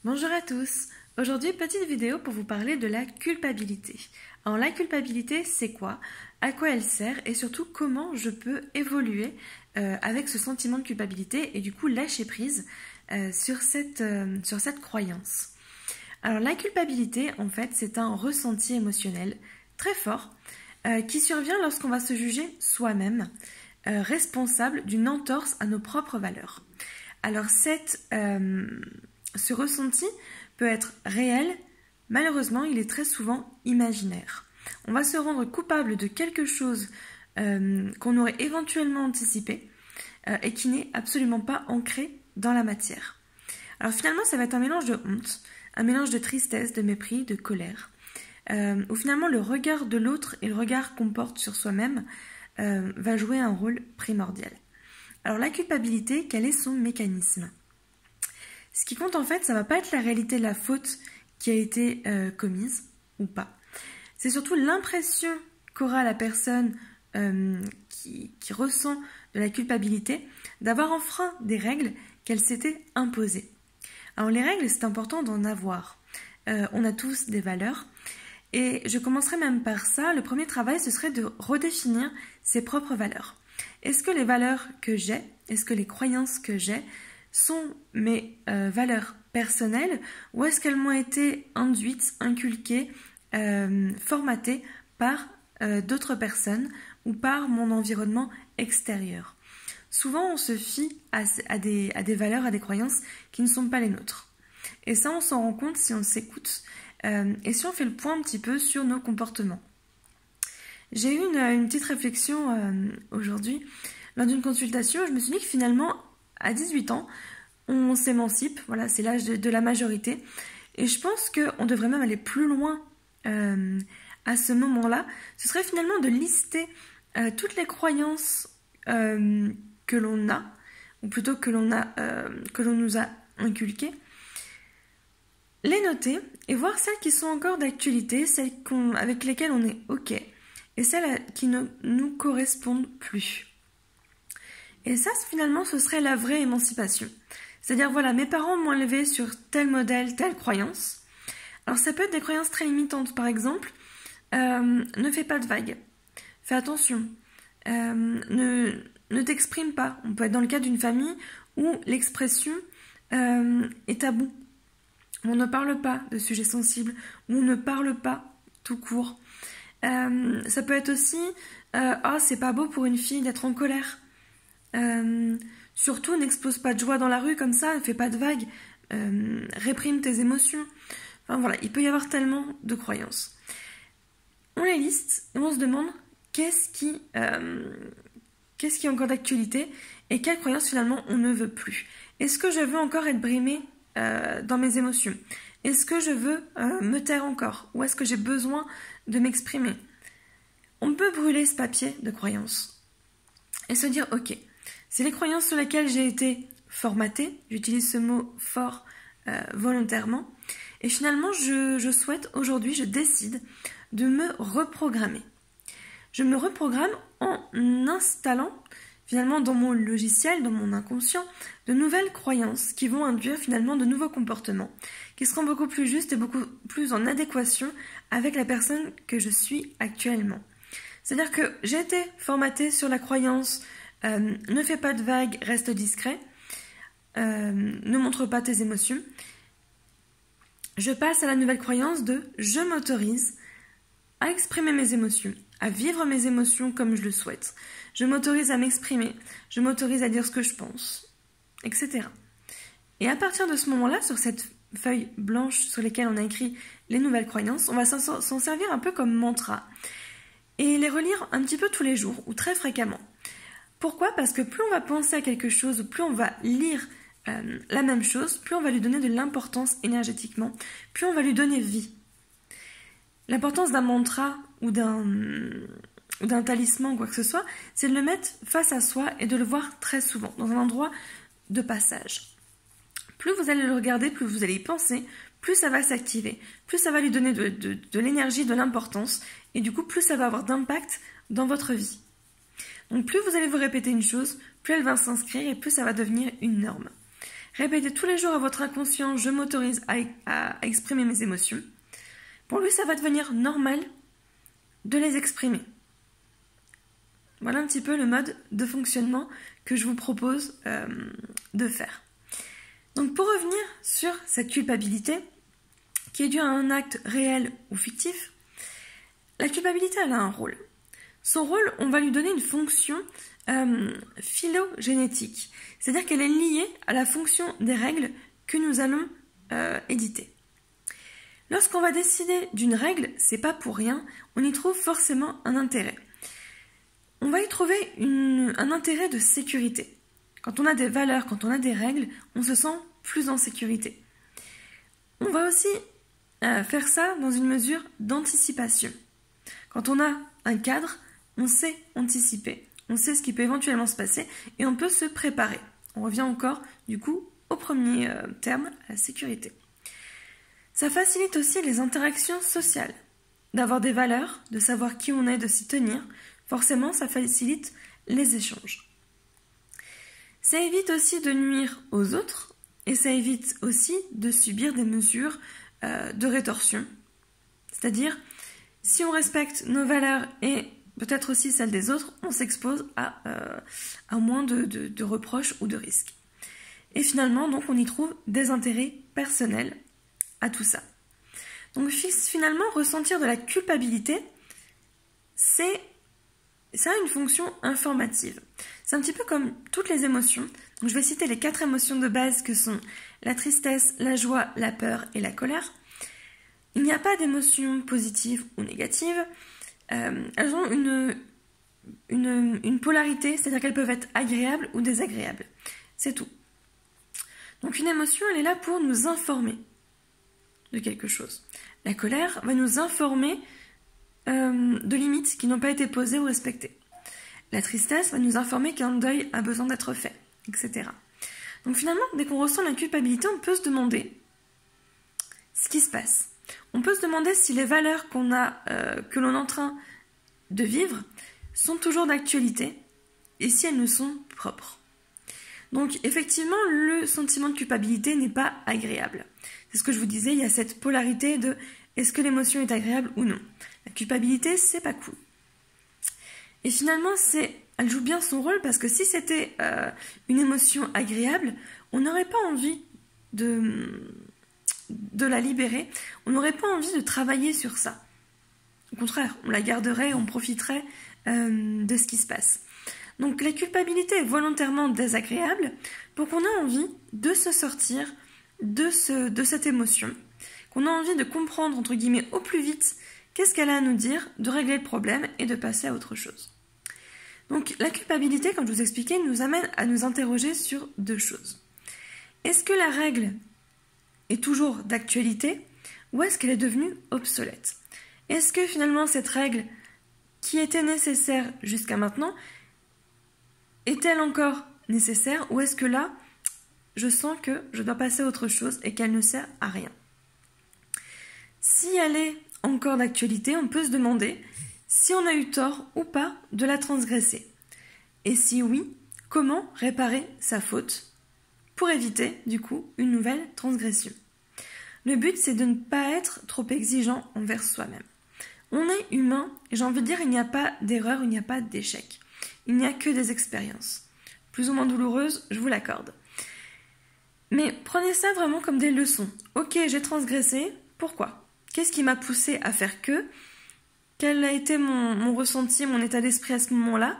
Bonjour à tous. Aujourd'hui, petite vidéo pour vous parler de la culpabilité. Alors la culpabilité, c'est quoi? À quoi elle sert? Et surtout, comment je peux évoluer avec ce sentiment de culpabilité et du coup lâcher prise sur cette croyance. Alors la culpabilité, en fait, c'est un ressenti émotionnel très fort qui survient lorsqu'on va se juger soi-même responsable d'une entorse à nos propres valeurs. Alors ce ressenti peut être réel, malheureusement il est très souvent imaginaire. On va se rendre coupable de quelque chose qu'on aurait éventuellement anticipé et qui n'est absolument pas ancré dans la matière. Alors finalement ça va être un mélange de honte, un mélange de tristesse, de mépris, de colère, où finalement le regard de l'autre et le regard qu'on porte sur soi-même va jouer un rôle primordial. Alors la culpabilité, quel est son mécanisme? Ce qui compte en fait, ça ne va pas être la réalité de la faute qui a été commise ou pas. C'est surtout l'impression qu'aura la personne qui ressent de la culpabilité d'avoir enfreint des règles qu'elle s'était imposées. Alors les règles, c'est important d'en avoir. On a tous des valeurs. Et je commencerai même par ça. Le premier travail, ce serait de redéfinir ses propres valeurs. Est-ce que les valeurs que j'ai, est-ce que les croyances que j'ai sont mes valeurs personnelles ou est-ce qu'elles m'ont été induites, inculquées, formatées par d'autres personnes ou par mon environnement extérieur? Souvent, on se fie à des valeurs, à des croyances qui ne sont pas les nôtres. Et ça, on s'en rend compte si on s'écoute et si on fait le point un petit peu sur nos comportements. J'ai eu une petite réflexion aujourd'hui lors d'une consultation. Je me suis dit que finalement, à 18 ans, on s'émancipe. Voilà, c'est l'âge de la majorité. Et je pense qu'on devrait même aller plus loin à ce moment-là. Ce serait finalement de lister toutes les croyances que l'on a, ou plutôt que l'on nous a inculquées, les noter et voir celles qui sont encore d'actualité, celles avec lesquelles on est OK, et celles qui ne nous correspondent plus. Et ça, finalement, ce serait la vraie émancipation. C'est-à-dire, voilà, mes parents m'ont élevé sur tel modèle, telle croyance. Alors, ça peut être des croyances très limitantes. Par exemple, ne fais pas de vagues. Fais attention. Ne t'exprime pas. On peut être dans le cas d'une famille où l'expression est tabou. On ne parle pas de sujets sensibles, ou on ne parle pas tout court. Ça peut être aussi c'est pas beau pour une fille d'être en colère. Surtout, n'explose pas de joie dans la rue comme ça, ne fais pas de vagues, réprime tes émotions. Enfin voilà, il peut y avoir tellement de croyances. On les liste et on se demande qu'est-ce qui est encore d'actualité et quelles croyances finalement on ne veut plus. Est-ce que je veux encore être brimée dans mes émotions? Est-ce que je veux me taire encore? Ou est-ce que j'ai besoin de m'exprimer? On peut brûler ce papier de croyances et se dire ok, c'est les croyances sur lesquelles j'ai été formatée, j'utilise ce mot fort volontairement, et finalement je souhaite aujourd'hui, je décide de me reprogrammer. Je me reprogramme en installant finalement dans mon logiciel, dans mon inconscient, de nouvelles croyances qui vont induire finalement de nouveaux comportements, qui seront beaucoup plus justes et beaucoup plus en adéquation avec la personne que je suis actuellement. C'est-à-dire que j'ai été formatée sur la croyance ne fais pas de vagues, reste discret, ne montre pas tes émotions. Je passe à la nouvelle croyance de je m'autorise à exprimer mes émotions, à vivre mes émotions comme je le souhaite. Je m'autorise à m'exprimer, je m'autorise à dire ce que je pense, etc. Et à partir de ce moment-là, sur cette feuille blanche sur laquelle on a écrit les nouvelles croyances, on va s'en servir un peu comme mantra et les relire un petit peu tous les jours ou très fréquemment. Pourquoi? Parce que plus on va penser à quelque chose, plus on va lire la même chose, plus on va lui donner de l'importance énergétiquement, plus on va lui donner vie. L'importance d'un mantra ou d'un talisman ou quoi que ce soit, c'est de le mettre face à soi et de le voir très souvent, dans un endroit de passage. Plus vous allez le regarder, plus vous allez y penser, plus ça va s'activer, plus ça va lui donner de l'énergie, de l'importance, et du coup, plus ça va avoir d'impact dans votre vie. Donc plus vous allez vous répéter une chose, plus elle va s'inscrire et plus ça va devenir une norme. Répétez tous les jours à votre inconscient, je m'autorise à exprimer mes émotions. Pour lui, ça va devenir normal de les exprimer. Voilà un petit peu le mode de fonctionnement que je vous propose de faire. Donc pour revenir sur cette culpabilité, qui est due à un acte réel ou fictif, la culpabilité, elle a un rôle. Son rôle, on va lui donner une fonction phylogénétique, c'est-à-dire qu'elle est liée à la fonction des règles que nous allons éditer. Lorsqu'on va décider d'une règle, c'est pas pour rien, on y trouve forcément un intérêt. On va y trouver un intérêt de sécurité. Quand on a des valeurs, quand on a des règles, on se sent plus en sécurité. On va aussi faire ça dans une mesure d'anticipation. Quand on a un cadre, on sait anticiper, on sait ce qui peut éventuellement se passer et on peut se préparer. On revient encore, du coup, au premier terme, à la sécurité. Ça facilite aussi les interactions sociales. D'avoir des valeurs, de savoir qui on est, de s'y tenir, forcément, ça facilite les échanges. Ça évite aussi de nuire aux autres et ça évite aussi de subir des mesures de rétorsion. C'est-à-dire, si on respecte nos valeurs et peut-être aussi celles des autres, on s'expose à moins de reproches ou de risques. Et finalement, donc, on y trouve des intérêts personnels à tout ça. Donc finalement, ressentir de la culpabilité, ça a une fonction informative. C'est un petit peu comme toutes les émotions. Donc, je vais citer les 4 émotions de base que sont la tristesse, la joie, la peur et la colère. Il n'y a pas d'émotions positives ou négatives. Elles ont une polarité, c'est-à-dire qu'elles peuvent être agréables ou désagréables. C'est tout. Donc une émotion, elle est là pour nous informer de quelque chose. La colère va nous informer de limites qui n'ont pas été posées ou respectées. La tristesse va nous informer qu'un deuil a besoin d'être fait, etc. Donc finalement, dès qu'on ressent la culpabilité, on peut se demander ce qui se passe. On peut se demander si les valeurs que l'on est en train de vivre sont toujours d'actualité et si elles nous sont propres. Donc effectivement, le sentiment de culpabilité n'est pas agréable. C'est ce que je vous disais, il y a cette polarité de est-ce que l'émotion est agréable ou non. La culpabilité, c'est pas cool. Et finalement, elle joue bien son rôle parce que si c'était une émotion agréable, on n'aurait pas envie de la libérer, on n'aurait pas envie de travailler sur ça. Au contraire, on la garderait, on profiterait de ce qui se passe. Donc la culpabilité est volontairement désagréable pour qu'on ait envie de se sortir de cette émotion, qu'on a envie de comprendre, entre guillemets, au plus vite qu'est-ce qu'elle a à nous dire, de régler le problème et de passer à autre chose. Donc la culpabilité, comme je vous expliquais, nous amène à nous interroger sur 2 choses. Est-ce que la règle est toujours d'actualité ou est-ce qu'elle est devenue obsolète? Est-ce que finalement cette règle qui était nécessaire jusqu'à maintenant est-elle encore nécessaire ou est-ce que là, je sens que je dois passer à autre chose et qu'elle ne sert à rien? Si elle est encore d'actualité, on peut se demander si on a eu tort ou pas de la transgresser. Et si oui, comment réparer sa faute pour éviter, du coup, une nouvelle transgression. Le but, c'est de ne pas être trop exigeant envers soi-même. On est humain, et j'ai envie de dire, il n'y a pas d'erreur, il n'y a pas d'échec. Il n'y a que des expériences. Plus ou moins douloureuses, je vous l'accorde. Mais prenez ça vraiment comme des leçons. Ok, j'ai transgressé, pourquoi? Qu'est-ce qui m'a poussé à faire que? Quel a été mon ressenti, mon état d'esprit à ce moment-là?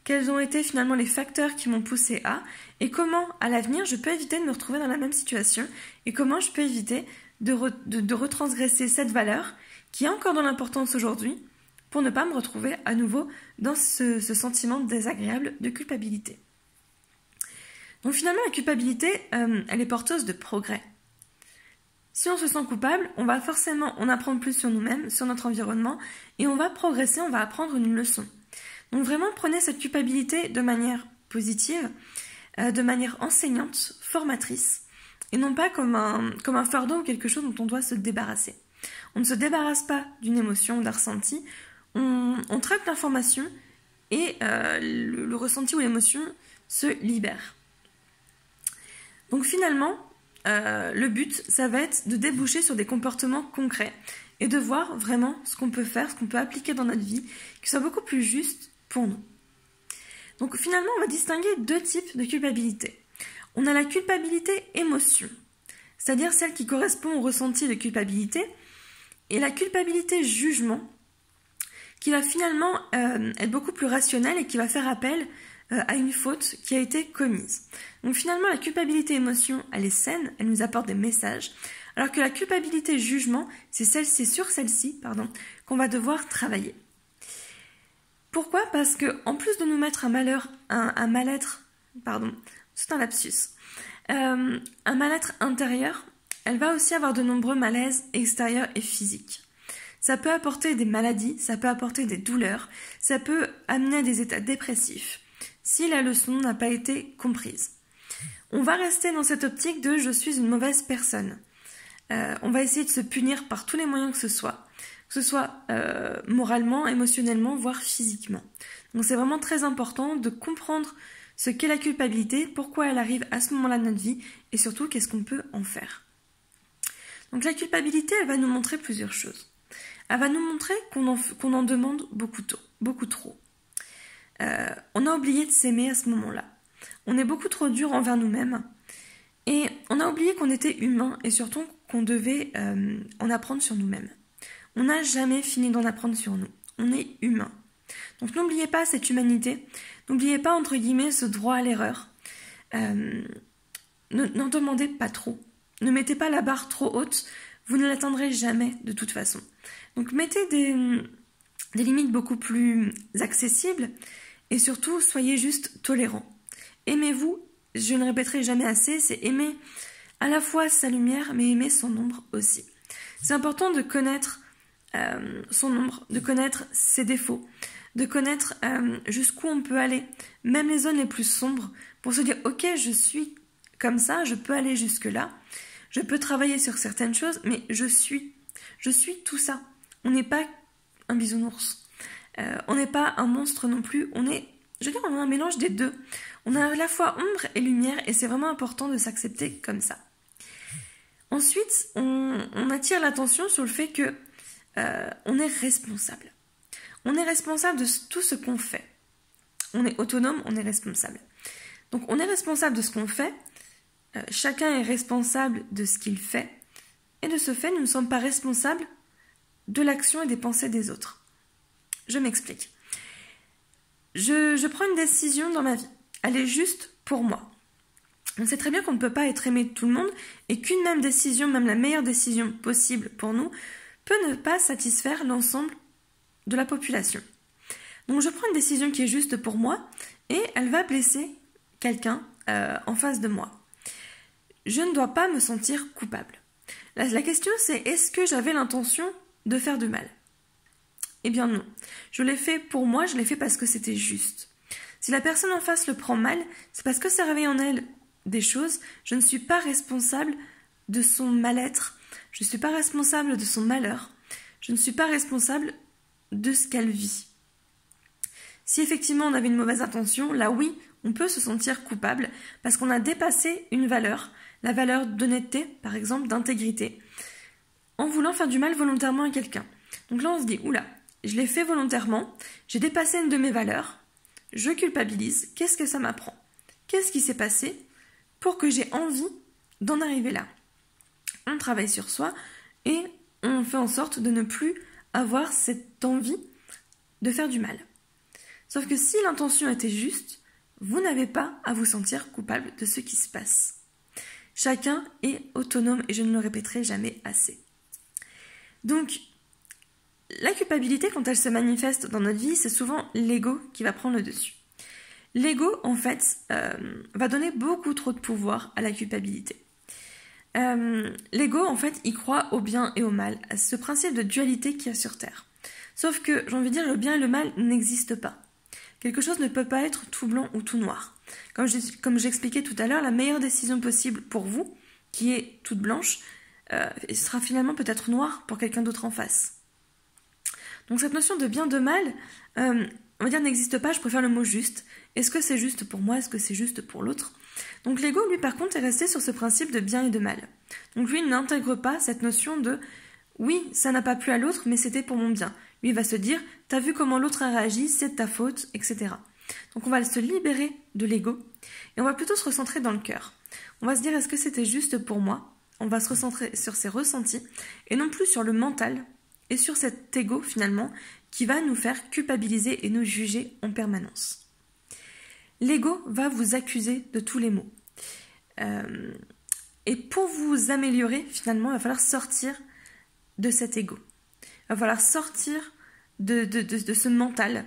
Quels ont été finalement les facteurs qui m'ont poussé à? Et comment, à l'avenir, je peux éviter de me retrouver dans la même situation? Et comment je peux éviter de retransgresser cette valeur qui a encore de l'importance aujourd'hui pour ne pas me retrouver à nouveau dans ce sentiment désagréable de culpabilité. Donc finalement, la culpabilité, elle est porteuse de progrès. Si on se sent coupable, on va forcément en apprendre plus sur nous-mêmes, sur notre environnement, et on va progresser, on va apprendre une leçon. Donc vraiment, prenez cette culpabilité de manière positive, de manière enseignante, formatrice, et non pas comme un fardeau ou quelque chose dont on doit se débarrasser. On ne se débarrasse pas d'une émotion ou d'un ressenti, on traite l'information et le ressenti ou l'émotion se libère. Donc finalement, le but, ça va être de déboucher sur des comportements concrets et de voir vraiment ce qu'on peut faire, ce qu'on peut appliquer dans notre vie, qui soit beaucoup plus juste pour nous. Donc finalement, on va distinguer deux types de culpabilité. On a la culpabilité émotion, c'est-à-dire celle qui correspond au ressenti de culpabilité, et la culpabilité jugement, qui va finalement être beaucoup plus rationnelle et qui va faire appel à une faute qui a été commise. Donc finalement, la culpabilité émotion, elle est saine, elle nous apporte des messages, alors que la culpabilité jugement, c'est sur celle-ci qu'on va devoir travailler. Pourquoi ? Parce que en plus de nous mettre un mal-être, c'est un lapsus, un mal-être intérieur, elle va aussi avoir de nombreux malaises extérieurs et physiques. Ça peut apporter des maladies, ça peut apporter des douleurs, ça peut amener à des états dépressifs, si la leçon n'a pas été comprise. On va rester dans cette optique de « je suis une mauvaise personne ». On va essayer de se punir par tous les moyens que ce soit moralement, émotionnellement, voire physiquement. Donc c'est vraiment très important de comprendre ce qu'est la culpabilité, pourquoi elle arrive à ce moment-là de notre vie, et surtout qu'est-ce qu'on peut en faire. Donc la culpabilité, elle va nous montrer plusieurs choses. Elle va nous montrer qu'on en demande beaucoup trop. On a oublié de s'aimer à ce moment-là. On est beaucoup trop dur envers nous-mêmes. Et on a oublié qu'on était humain et surtout qu'on devait en apprendre sur nous-mêmes. On n'a jamais fini d'en apprendre sur nous. On est humain. Donc n'oubliez pas cette humanité. N'oubliez pas, entre guillemets, ce droit à l'erreur. N'en demandez pas trop. Ne mettez pas la barre trop haute. Vous ne l'atteindrez jamais de toute façon. Donc mettez des limites beaucoup plus accessibles et surtout soyez juste tolérants. Aimez-vous, je ne répéterai jamais assez, c'est aimer à la fois sa lumière mais aimer son ombre aussi. C'est important de connaître son ombre, de connaître ses défauts, de connaître jusqu'où on peut aller, même les zones les plus sombres, pour se dire ok, je suis comme ça, je peux aller jusque là, je peux travailler sur certaines choses, mais je suis tout ça. On n'est pas un bisounours, on n'est pas un monstre non plus, on a un mélange des deux. On a à la fois ombre et lumière et c'est vraiment important de s'accepter comme ça. Ensuite, on attire l'attention sur le fait que on est responsable. On est responsable de tout ce qu'on fait. On est autonome, on est responsable. Donc on est responsable de ce qu'on fait, chacun est responsable de ce qu'il fait, et de ce fait, nous ne sommes pas responsables de l'action et des pensées des autres. Je m'explique. Je prends une décision dans ma vie. Elle est juste pour moi. On sait très bien qu'on ne peut pas être aimé de tout le monde et qu'une même décision, même la meilleure décision possible pour nous, peut ne pas satisfaire l'ensemble de la population. Donc je prends une décision qui est juste pour moi et elle va blesser quelqu'un en face de moi. Je ne dois pas me sentir coupable. La question c'est, est-ce que j'avais l'intention de faire du mal ? Eh bien non. Je l'ai fait pour moi, je l'ai fait parce que c'était juste. Si la personne en face le prend mal, c'est parce que ça réveille en elle des choses. Je ne suis pas responsable de son mal-être. Je ne suis pas responsable de son malheur. Je ne suis pas responsable de ce qu'elle vit. Si effectivement on avait une mauvaise intention, là oui, on peut se sentir coupable parce qu'on a dépassé une valeur, la valeur d'honnêteté, par exemple, d'intégrité, en voulant faire du mal volontairement à quelqu'un. Donc là on se dit, oula, je l'ai fait volontairement, j'ai dépassé une de mes valeurs, je culpabilise, qu'est-ce que ça m'apprend ? Qu'est-ce qui s'est passé pour que j'ai envie d'en arriver là ? On travaille sur soi et on fait en sorte de ne plus avoir cette envie de faire du mal. Sauf que si l'intention était juste, vous n'avez pas à vous sentir coupable de ce qui se passe. Chacun est autonome et je ne le répéterai jamais assez. Donc, la culpabilité, quand elle se manifeste dans notre vie, c'est souvent l'ego qui va prendre le dessus. L'ego, en fait, va donner beaucoup trop de pouvoir à la culpabilité. L'ego, en fait, il croit au bien et au mal, à ce principe de dualité qu'il y a sur Terre. Sauf que, j'ai envie de dire, le bien et le mal n'existent pas. Quelque chose ne peut pas être tout blanc ou tout noir. Comme j'expliquais tout à l'heure, la meilleure décision possible pour vous, qui est toute blanche, sera finalement peut-être noire pour quelqu'un d'autre en face. Donc cette notion de bien, de mal, on va dire n'existe pas, je préfère le mot juste. Est-ce que c'est juste pour moi, est-ce que c'est juste pour l'autre ? Donc l'ego, lui, par contre, est resté sur ce principe de bien et de mal. Donc lui, il n'intègre pas cette notion de « oui, ça n'a pas plu à l'autre, mais c'était pour mon bien ». Lui, il va se dire « t'as vu comment l'autre a réagi, c'est de ta faute, etc. » Donc on va se libérer de l'ego et on va plutôt se recentrer dans le cœur. On va se dire « est-ce que c'était juste pour moi ?» On va se recentrer sur ses ressentis et non plus sur le mental et sur cet ego, finalement, qui va nous faire culpabiliser et nous juger en permanence. L'ego va vous accuser de tous les maux. Et pour vous améliorer, finalement, il va falloir sortir de cet ego. Il va falloir sortir de ce mental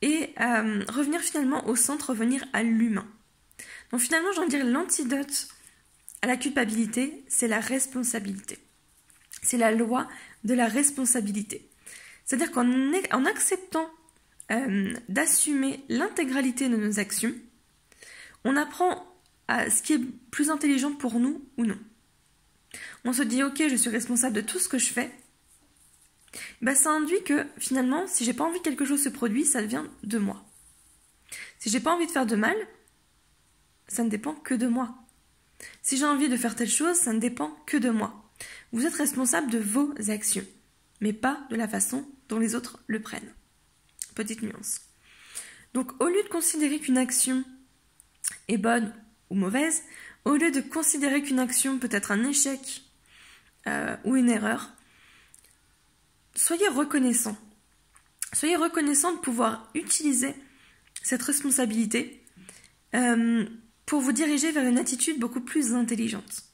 et revenir finalement au centre, revenir à l'humain. Donc finalement, j'ai envie de dire, l'antidote à la culpabilité, c'est la responsabilité. C'est la loi de la responsabilité. C'est-à-dire qu'en acceptant d'assumer l'intégralité de nos actions, on apprend à ce qui est plus intelligent pour nous ou non. On se dit, ok, je suis responsable de tout ce que je fais. Ben, ça induit que finalement, si j'ai pas envie que quelque chose se produise, ça vient de moi. Si j'ai pas envie de faire de mal, ça ne dépend que de moi. Si j'ai envie de faire telle chose, ça ne dépend que de moi. Vous êtes responsable de vos actions, mais pas de la façon dont les autres le prennent. Petite nuance. Donc, au lieu de considérer qu'une action est bonne ou mauvaise, au lieu de considérer qu'une action peut être un échec ou une erreur, soyez reconnaissant. Soyez reconnaissant de pouvoir utiliser cette responsabilité pour vous diriger vers une attitude beaucoup plus intelligente.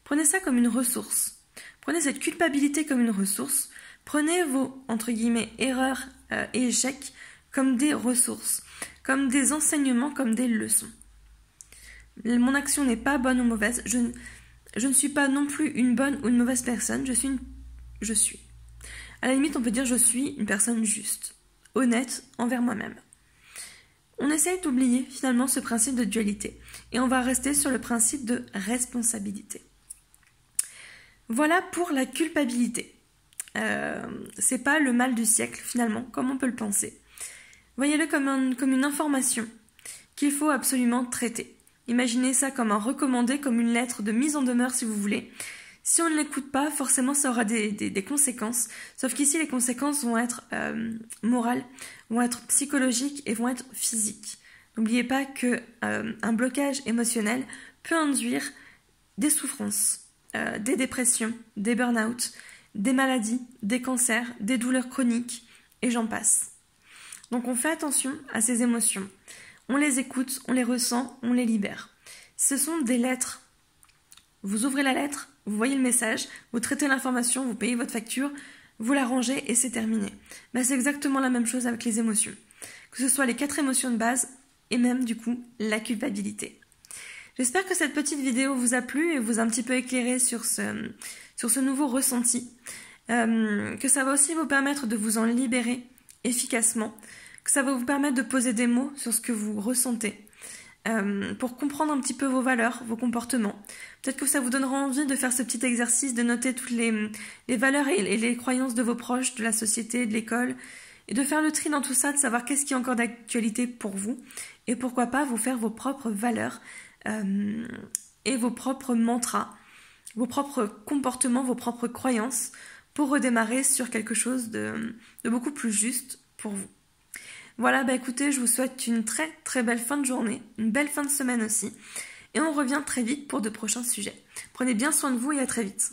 Prenez ça comme une ressource. Prenez cette culpabilité comme une ressource. Prenez vos, entre guillemets, erreurs et échecs comme des ressources, comme des enseignements, comme des leçons. Mon action n'est pas bonne ou mauvaise. Je ne suis pas non plus une bonne ou une mauvaise personne. Je suis. À la limite, on peut dire je suis une personne juste, honnête envers moi-même. On essaye d'oublier finalement ce principe de dualité et on va rester sur le principe de responsabilité. Voilà pour la culpabilité. C'est pas le mal du siècle finalement, comme on peut le penser. Voyez-le comme une information qu'il faut absolument traiter. Imaginez ça comme un recommandé, comme une lettre de mise en demeure si vous voulez. Si on ne l'écoute pas, forcément ça aura des conséquences. Sauf qu'ici les conséquences vont être morales, vont être psychologiques et vont être physiques. N'oubliez pas qu'un blocage émotionnel peut induire des souffrances, des dépressions, des burn-out, des maladies, des cancers, des douleurs chroniques et j'en passe. Donc on fait attention à ces émotions. On les écoute, on les ressent, on les libère. Ce sont des lettres. Vous ouvrez la lettre, vous voyez le message, vous traitez l'information, vous payez votre facture, vous la rangez et c'est terminé. Ben, c'est exactement la même chose avec les émotions. Que ce soit les 4 émotions de base et même du coup la culpabilité. J'espère que cette petite vidéo vous a plu et vous a un petit peu éclairé sur ce nouveau ressenti. Que ça va aussi vous permettre de vous en libérer efficacement. Que ça va vous permettre de poser des mots sur ce que vous ressentez. Pour comprendre un petit peu vos valeurs, vos comportements. Peut-être que ça vous donnera envie de faire ce petit exercice, de noter toutes les valeurs et les croyances de vos proches, de la société, de l'école, et de faire le tri dans tout ça, de savoir qu'est-ce qui est encore d'actualité pour vous, et pourquoi pas vous faire vos propres valeurs et vos propres mantras, vos propres comportements, vos propres croyances, pour redémarrer sur quelque chose de beaucoup plus juste pour vous. Voilà, bah écoutez, je vous souhaite une très très belle fin de journée, une belle fin de semaine aussi, et on revient très vite pour de prochains sujets. Prenez bien soin de vous et à très vite.